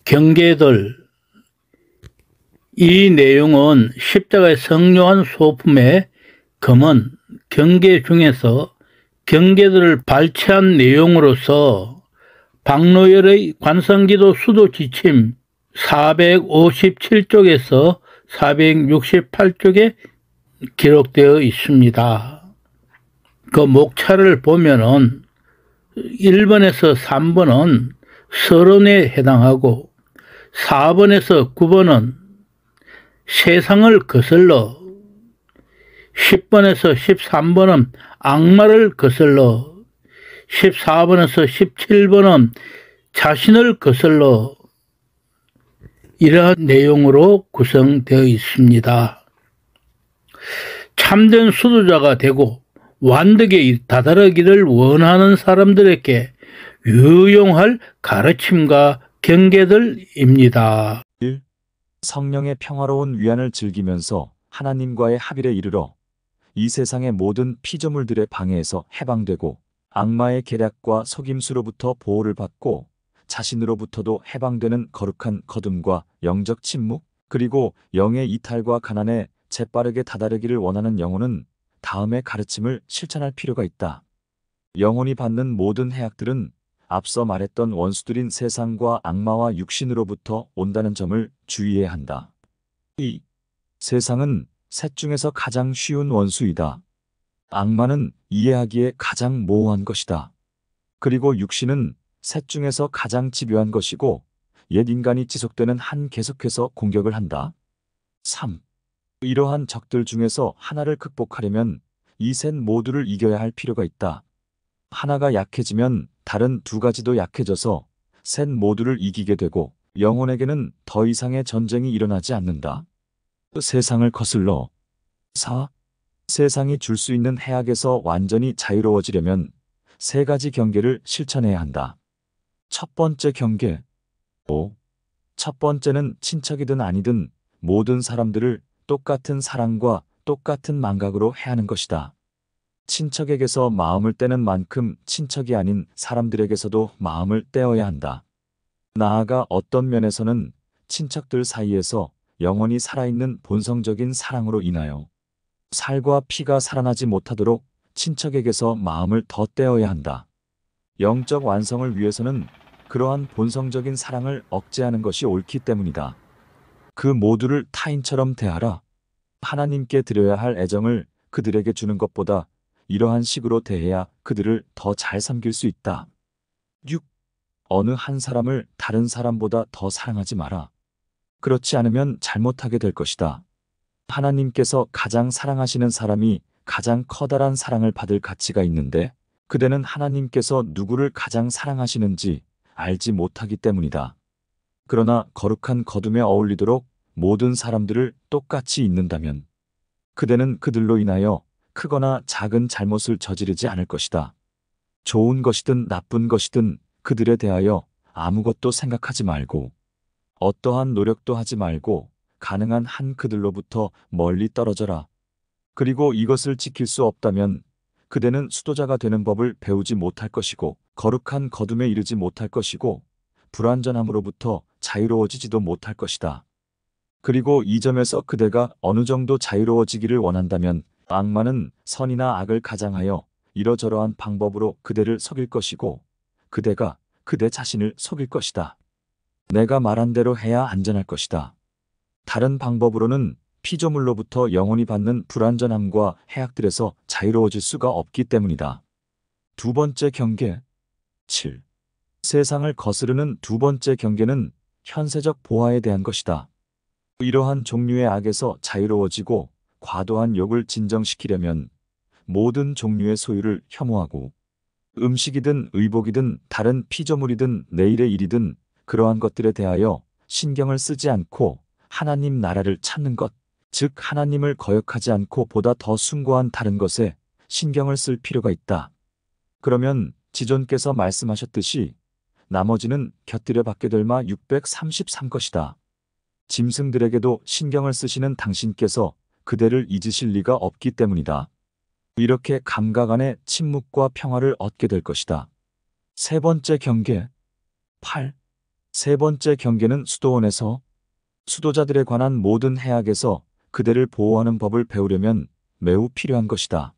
경계들. 이 내용은 십자가의 성령한 소품의 검은 경계 중에서 경계들을 발췌한 내용으로서 박노열의 관성기도 수도 지침 457쪽에서 468쪽에 기록되어 있습니다. 그 목차를 보면은 1번에서 3번은 서론에 해당하고 4번에서 9번은 세상을 거슬러 10번에서 13번은 악마를 거슬러 14번에서 17번은 자신을 거슬러 이러한 내용으로 구성되어 있습니다. 참된 수도자가 되고 완덕에 다다르기를 원하는 사람들에게 유용할 가르침과 경계들입니다. 1. 성령의 평화로운 위안을 즐기면서 하나님과의 합일에 이르러 이 세상의 모든 피조물들의 방해에서 해방되고 악마의 계략과 속임수로부터 보호를 받고 자신으로부터도 해방되는 거룩한 거듭과 영적 침묵, 그리고 영의 이탈과 가난에 재빠르게 다다르기를 원하는 영혼은 다음의 가르침을 실천할 필요가 있다. 영혼이 받는 모든 해악들은 앞서 말했던 원수들인 세상과 악마와 육신으로부터 온다는 점을 주의해야 한다. 2. 세상은 셋 중에서 가장 쉬운 원수이다. 악마는 이해하기에 가장 모호한 것이다. 그리고 육신은 셋 중에서 가장 집요한 것이고 옛 인간이 지속되는 한 계속해서 공격을 한다. 3. 이러한 적들 중에서 하나를 극복하려면 이 셋 모두를 이겨야 할 필요가 있다. 하나가 약해지면 다른 두 가지도 약해져서 셋 모두를 이기게 되고 영혼에게는 더 이상의 전쟁이 일어나지 않는다. 세상을 거슬러. 4. 세상이 줄 수 있는 해악에서 완전히 자유로워지려면 세 가지 경계를 실천해야 한다. 첫 번째 경계. 5. 첫 번째는 친척이든 아니든 모든 사람들을 똑같은 사랑과 똑같은 망각으로 해하는 것이다. 친척에게서 마음을 떼는 만큼 친척이 아닌 사람들에게서도 마음을 떼어야 한다. 나아가 어떤 면에서는 친척들 사이에서 영원히 살아있는 본성적인 사랑으로 인하여 살과 피가 살아나지 못하도록 친척에게서 마음을 더 떼어야 한다. 영적 완성을 위해서는 그러한 본성적인 사랑을 억제하는 것이 옳기 때문이다. 그 모두를 타인처럼 대하라. 하나님께 드려야 할 애정을 그들에게 주는 것보다 이러한 식으로 대해야 그들을 더 잘 섬길 수 있다. 6. 어느 한 사람을 다른 사람보다 더 사랑하지 마라. 그렇지 않으면 잘못하게 될 것이다. 하나님께서 가장 사랑하시는 사람이 가장 커다란 사랑을 받을 가치가 있는데 그대는 하나님께서 누구를 가장 사랑하시는지 알지 못하기 때문이다. 그러나 거룩한 거둠에 어울리도록 모든 사람들을 똑같이 잊는다면 그대는 그들로 인하여 크거나 작은 잘못을 저지르지 않을 것이다. 좋은 것이든 나쁜 것이든 그들에 대하여 아무것도 생각하지 말고 어떠한 노력도 하지 말고 가능한 한 그들로부터 멀리 떨어져라. 그리고 이것을 지킬 수 없다면 그대는 수도자가 되는 법을 배우지 못할 것이고 거룩한 거둠에 이르지 못할 것이고 불완전함으로부터 자유로워지지도 못할 것이다. 그리고 이 점에서 그대가 어느 정도 자유로워지기를 원한다면 악마는 선이나 악을 가장하여 이러저러한 방법으로 그대를 속일 것이고 그대가 그대 자신을 속일 것이다. 내가 말한 대로 해야 안전할 것이다. 다른 방법으로는 피조물로부터 영혼이 받는 불완전함과 해악들에서 자유로워질 수가 없기 때문이다. 두 번째 경계. 7. 세상을 거스르는 두 번째 경계는 현세적 보화에 대한 것이다. 이러한 종류의 악에서 자유로워지고 과도한 욕을 진정시키려면 모든 종류의 소유를 혐오하고 음식이든 의복이든 다른 피조물이든 내일의 일이든 그러한 것들에 대하여 신경을 쓰지 않고 하나님 나라를 찾는 것, 즉 하나님을 거역하지 않고 보다 더 숭고한 다른 것에 신경을 쓸 필요가 있다. 그러면 지존께서 말씀하셨듯이 나머지는 곁들여 받게 될 마 633 것이다. 짐승들에게도 신경을 쓰시는 당신께서 그대를 잊으실 리가 없기 때문이다. 이렇게 감각 안에 침묵과 평화를 얻게 될 것이다. 세 번째 경계. 8. 세 번째 경계는 수도원에서 수도자들에 관한 모든 해악에서 그대를 보호하는 법을 배우려면 매우 필요한 것이다.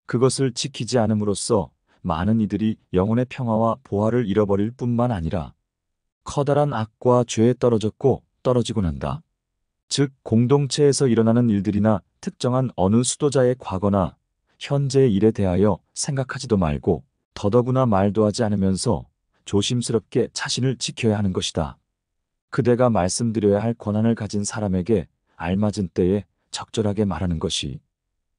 그것을 지키지 않음으로써 많은 이들이 영혼의 평화와 보화를 잃어버릴 뿐만 아니라 커다란 악과 죄에 떨어지곤 한다. 즉, 공동체에서 일어나는 일들이나 특정한 어느 수도자의 과거나 현재의 일에 대하여 생각하지도 말고 더더구나 말도 하지 않으면서 조심스럽게 자신을 지켜야 하는 것이다. 그대가 말씀드려야 할 권한을 가진 사람에게 알맞은 때에 적절하게 말하는 것이,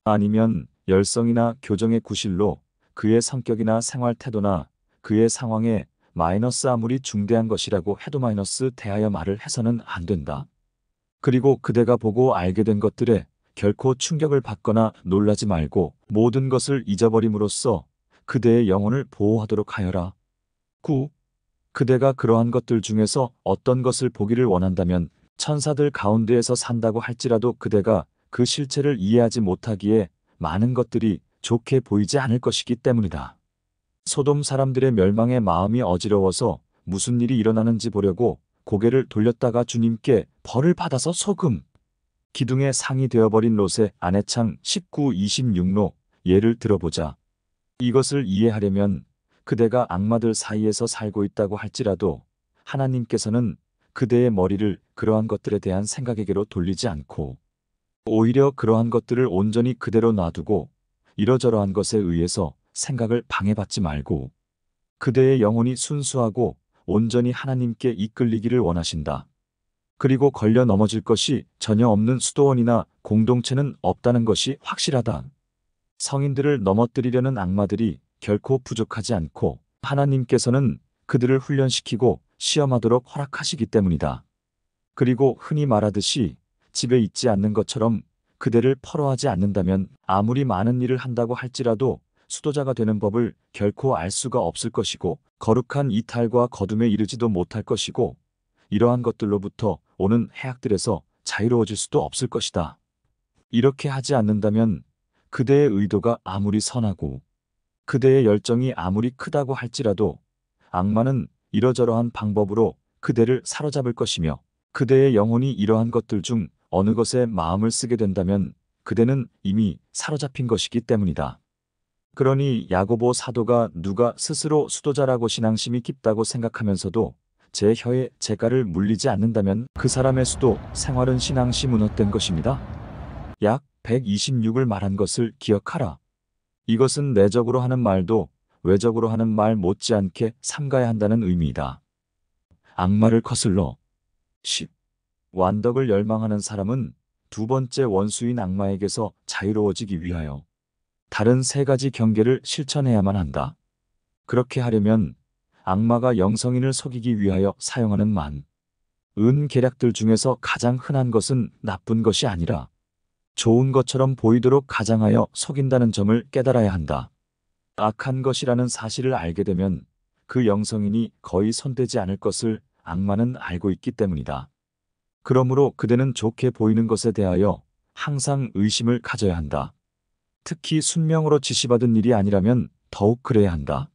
아니면 열성이나 교정의 구실로 그의 성격이나 생활 태도나 그의 상황에 마이너스 아무리 중대한 것이라고 해도 마이너스 대하여 말을 해서는 안 된다. 그리고 그대가 보고 알게 된 것들에 결코 충격을 받거나 놀라지 말고 모든 것을 잊어버림으로써 그대의 영혼을 보호하도록 하여라. 9. 그대가 그러한 것들 중에서 어떤 것을 보기를 원한다면 천사들 가운데에서 산다고 할지라도 그대가 그 실체를 이해하지 못하기에 많은 것들이 좋게 보이지 않을 것이기 때문이다. 소돔 사람들의 멸망에 마음이 어지러워서 무슨 일이 일어나는지 보려고 고개를 돌렸다가 주님께 벌을 받아서 소금, 기둥의 상이 되어버린 롯의 아내창 19-26로 예를 들어보자. 이것을 이해하려면 그대가 악마들 사이에서 살고 있다고 할지라도 하나님께서는 그대의 머리를 그러한 것들에 대한 생각에게로 돌리지 않고 오히려 그러한 것들을 온전히 그대로 놔두고 이러저러한 것에 의해서 생각을 방해받지 말고 그대의 영혼이 순수하고 온전히 하나님께 이끌리기를 원하신다. 그리고 걸려 넘어질 것이 전혀 없는 수도원이나 공동체는 없다는 것이 확실하다. 성인들을 넘어뜨리려는 악마들이 결코 부족하지 않고 하나님께서는 그들을 훈련시키고 시험하도록 허락하시기 때문이다. 그리고 흔히 말하듯이 집에 있지 않는 것처럼 그대를 퍼러하지 않는다면 아무리 많은 일을 한다고 할지라도 수도자가 되는 법을 결코 알 수가 없을 것이고 거룩한 이탈과 거둠에 이르지도 못할 것이고 이러한 것들로부터 오는 해악들에서 자유로워질 수도 없을 것이다. 이렇게 하지 않는다면 그대의 의도가 아무리 선하고 그대의 열정이 아무리 크다고 할지라도 악마는 이러저러한 방법으로 그대를 사로잡을 것이며 그대의 영혼이 이러한 것들 중 어느 것에 마음을 쓰게 된다면 그대는 이미 사로잡힌 것이기 때문이다. 그러니 야고보 사도가 누가 스스로 수도자라고 신앙심이 깊다고 생각하면서도 제 혀에 재갈을 물리지 않는다면 그 사람의 수도 생활은 신앙시 무너된 것입니다. 약 126을 말한 것을 기억하라. 이것은 내적으로 하는 말도 외적으로 하는 말 못지않게 삼가야 한다는 의미이다. 악마를 거슬러 10. 완덕을 열망하는 사람은 두 번째 원수인 악마에게서 자유로워지기 위하여 다른 세 가지 경계를 실천해야만 한다. 그렇게 하려면 악마가 영성인을 속이기 위하여 사용하는 은 계략들 중에서 가장 흔한 것은 나쁜 것이 아니라 좋은 것처럼 보이도록 가장하여 속인다는 점을 깨달아야 한다. 악한 것이라는 사실을 알게 되면 그 영성인이 거의 손대지 않을 것을 악마는 알고 있기 때문이다. 그러므로 그대는 좋게 보이는 것에 대하여 항상 의심을 가져야 한다. 특히 순명으로 지시받은 일이 아니라면 더욱 그래야 한다.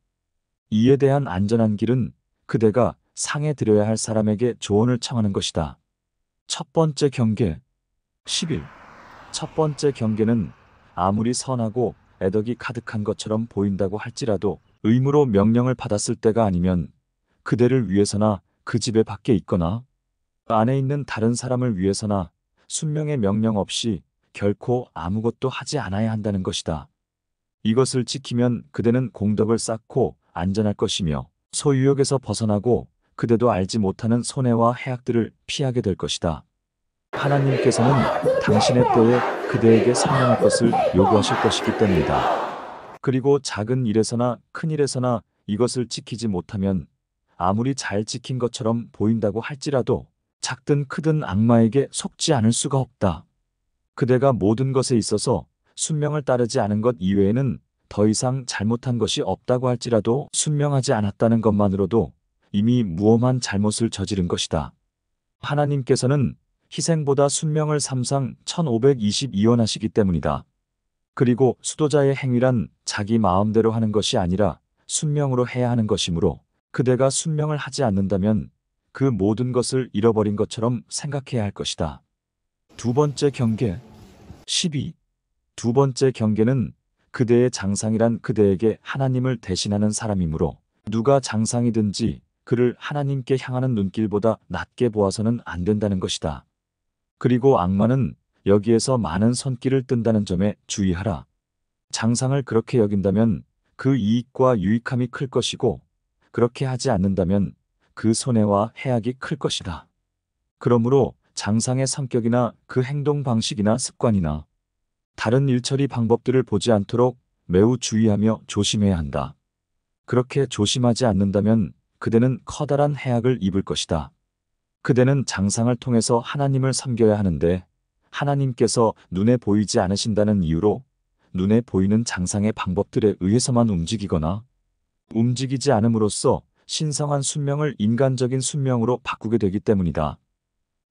이에 대한 안전한 길은 그대가 상에 드려야 할 사람에게 조언을 청하는 것이다. 첫 번째 경계 11. 첫 번째 경계는 아무리 선하고 애덕이 가득한 것처럼 보인다고 할지라도 의무로 명령을 받았을 때가 아니면 그대를 위해서나 그 집에 밖에 있거나 안에 있는 다른 사람을 위해서나 순명의 명령 없이 결코 아무것도 하지 않아야 한다는 것이다. 이것을 지키면 그대는 공덕을 쌓고 안전할 것이며 소유욕에서 벗어나고 그대도 알지 못하는 손해와 해악들을 피하게 될 것이다. 하나님께서는 당신의 때에 그대에게 선량할 것을 요구하실 것이기 때문이다. 그리고 작은 일에서나 큰 일에서나 이것을 지키지 못하면 아무리 잘 지킨 것처럼 보인다고 할지라도 작든 크든 악마에게 속지 않을 수가 없다. 그대가 모든 것에 있어서 순명을 따르지 않은 것 이외에는 더 이상 잘못한 것이 없다고 할지라도 순명하지 않았다는 것만으로도 이미 무엄한 잘못을 저지른 것이다. 하나님께서는 희생보다 순명을 삼상 1522원하시기 때문이다. 그리고 수도자의 행위란 자기 마음대로 하는 것이 아니라 순명으로 해야 하는 것이므로 그대가 순명을 하지 않는다면 그 모든 것을 잃어버린 것처럼 생각해야 할 것이다. 두 번째 경계 12. 두 번째 경계는 그대의 장상이란 그대에게 하나님을 대신하는 사람이므로 누가 장상이든지 그를 하나님께 향하는 눈길보다 낮게 보아서는 안 된다는 것이다. 그리고 악마는 여기에서 많은 손길을 뜬다는 점에 주의하라. 장상을 그렇게 여긴다면 그 이익과 유익함이 클 것이고 그렇게 하지 않는다면 그 손해와 해악이 클 것이다. 그러므로 장상의 성격이나 그 행동 방식이나 습관이나 다른 일처리 방법들을 보지 않도록 매우 주의하며 조심해야 한다. 그렇게 조심하지 않는다면 그대는 커다란 해악을 입을 것이다. 그대는 장상을 통해서 하나님을 섬겨야 하는데 하나님께서 눈에 보이지 않으신다는 이유로 눈에 보이는 장상의 방법들에 의해서만 움직이거나 움직이지 않음으로써 신성한 순명을 인간적인 순명으로 바꾸게 되기 때문이다.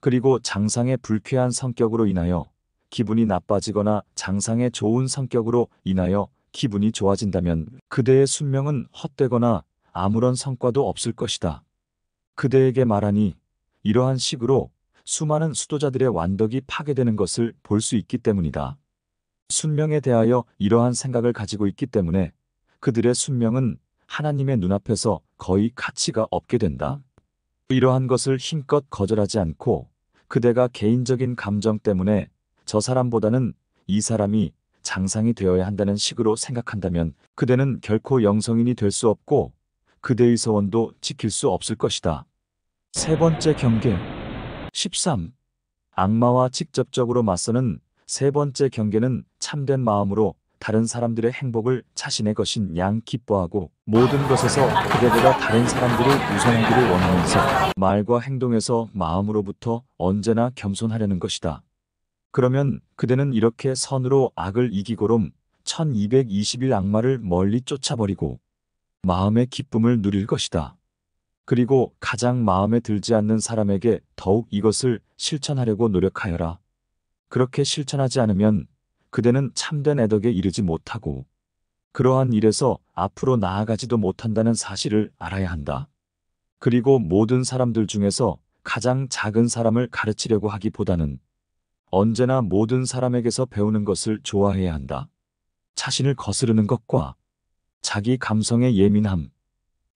그리고 장상의 불쾌한 성격으로 인하여 기분이 나빠지거나 장상의 좋은 성격으로 인하여 기분이 좋아진다면 그대의 순명은 헛되거나 아무런 성과도 없을 것이다. 그대에게 말하니 이러한 식으로 수많은 수도자들의 완덕이 파괴되는 것을 볼 수 있기 때문이다. 순명에 대하여 이러한 생각을 가지고 있기 때문에 그들의 순명은 하나님의 눈앞에서 거의 가치가 없게 된다. 이러한 것을 힘껏 거절하지 않고 그대가 개인적인 감정 때문에 저 사람보다는 이 사람이 장상이 되어야 한다는 식으로 생각한다면 그대는 결코 영성인이 될 수 없고 그대의 소원도 지킬 수 없을 것이다. 세 번째 경계 13. 악마와 직접적으로 맞서는 세 번째 경계는 참된 마음으로 다른 사람들의 행복을 자신의 것인 양 기뻐하고 모든 것에서 그대보다 다른 사람들을 우선하기를 원하면서 말과 행동에서 마음으로부터 언제나 겸손하려는 것이다. 그러면 그대는 이렇게 선으로 악을 이기고름 1220일 악마를 멀리 쫓아버리고 마음의 기쁨을 누릴 것이다. 그리고 가장 마음에 들지 않는 사람에게 더욱 이것을 실천하려고 노력하여라. 그렇게 실천하지 않으면 그대는 참된 애덕에 이르지 못하고 그러한 일에서 앞으로 나아가지도 못한다는 사실을 알아야 한다. 그리고 모든 사람들 중에서 가장 작은 사람을 가르치려고 하기보다는 언제나 모든 사람에게서 배우는 것을 좋아해야 한다. 자신을 거스르는 것과 자기 감성의 예민함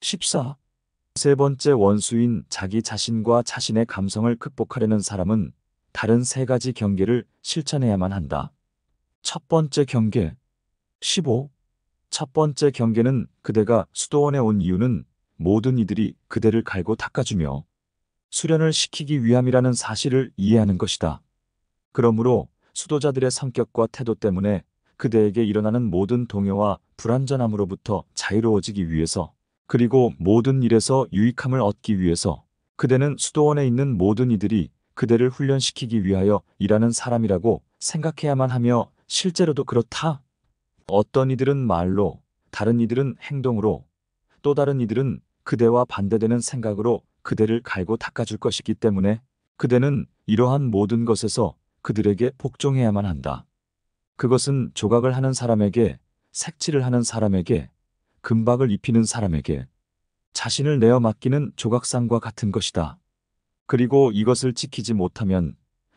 14. 세 번째 원수인 자기 자신과 자신의 감성을 극복하려는 사람은 다른 세 가지 경계를 실천해야만 한다. 첫 번째 경계 15. 첫 번째 경계는 그대가 수도원에 온 이유는 모든 이들이 그대를 갈고 닦아주며 수련을 시키기 위함이라는 사실을 이해하는 것이다. 그러므로 수도자들의 성격과 태도 때문에 그대에게 일어나는 모든 동요와 불완전함으로부터 자유로워지기 위해서 그리고 모든 일에서 유익함을 얻기 위해서 그대는 수도원에 있는 모든 이들이 그대를 훈련시키기 위하여 일하는 사람이라고 생각해야만 하며 실제로도 그렇다. 어떤 이들은 말로, 다른 이들은 행동으로, 또 다른 이들은 그대와 반대되는 생각으로 그대를 갈고 닦아줄 것이기 때문에 그대는 이러한 모든 것에서 그들에게 복종해야만 한다. 그것은 조각을 하는 사람에게, 색칠을 하는 사람에게, 금박을 입히는 사람에게 자신을 내어 맡기는 조각상과 같은 것이다. 그리고 이것을 지키지 못하면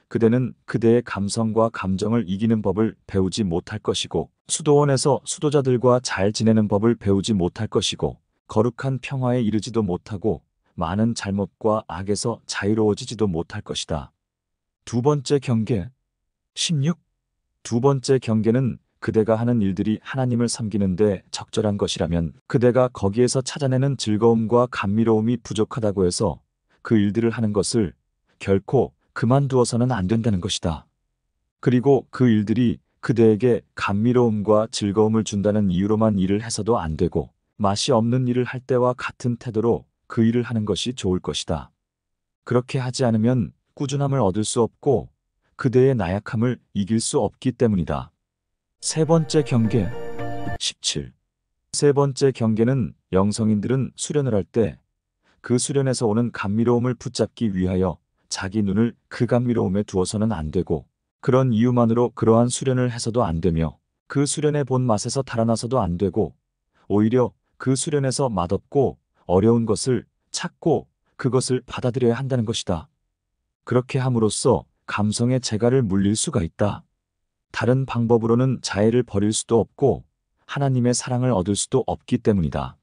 그대는 그대의 감성과 감정을 이기는 법을 배우지 못할 것이고 수도원에서 수도자들과 잘 지내는 법을 배우지 못할 것이고 거룩한 평화에 이르지도 못하고 많은 잘못과 악에서 자유로워지지도 못할 것이다. 두 번째 경계 16. 두 번째 경계는 그대가 하는 일들이 하나님을 섬기는데 적절한 것이라면 그대가 거기에서 찾아내는 즐거움과 감미로움이 부족하다고 해서 그 일들을 하는 것을 결코 그만두어서는 안 된다는 것이다. 그리고 그 일들이 그대에게 감미로움과 즐거움을 준다는 이유로만 일을 해서도 안 되고 맛이 없는 일을 할 때와 같은 태도로 그 일을 하는 것이 좋을 것이다. 그렇게 하지 않으면 꾸준함을 얻을 수 없고 그대의 나약함을 이길 수 없기 때문이다. 세 번째 경계 17. 세 번째 경계는 영성인들은 수련을 할 때 그 수련에서 오는 감미로움을 붙잡기 위하여 자기 눈을 그 감미로움에 두어서는 안 되고 그런 이유만으로 그러한 수련을 해서도 안 되며 그 수련의 본 맛에서 달아나서도 안 되고 오히려 그 수련에서 맛없고 어려운 것을 찾고 그것을 받아들여야 한다는 것이다. 그렇게 함으로써 감성의 재갈을 물릴 수가 있다. 다른 방법으로는 자애를 버릴 수도 없고 하나님의 사랑을 얻을 수도 없기 때문이다.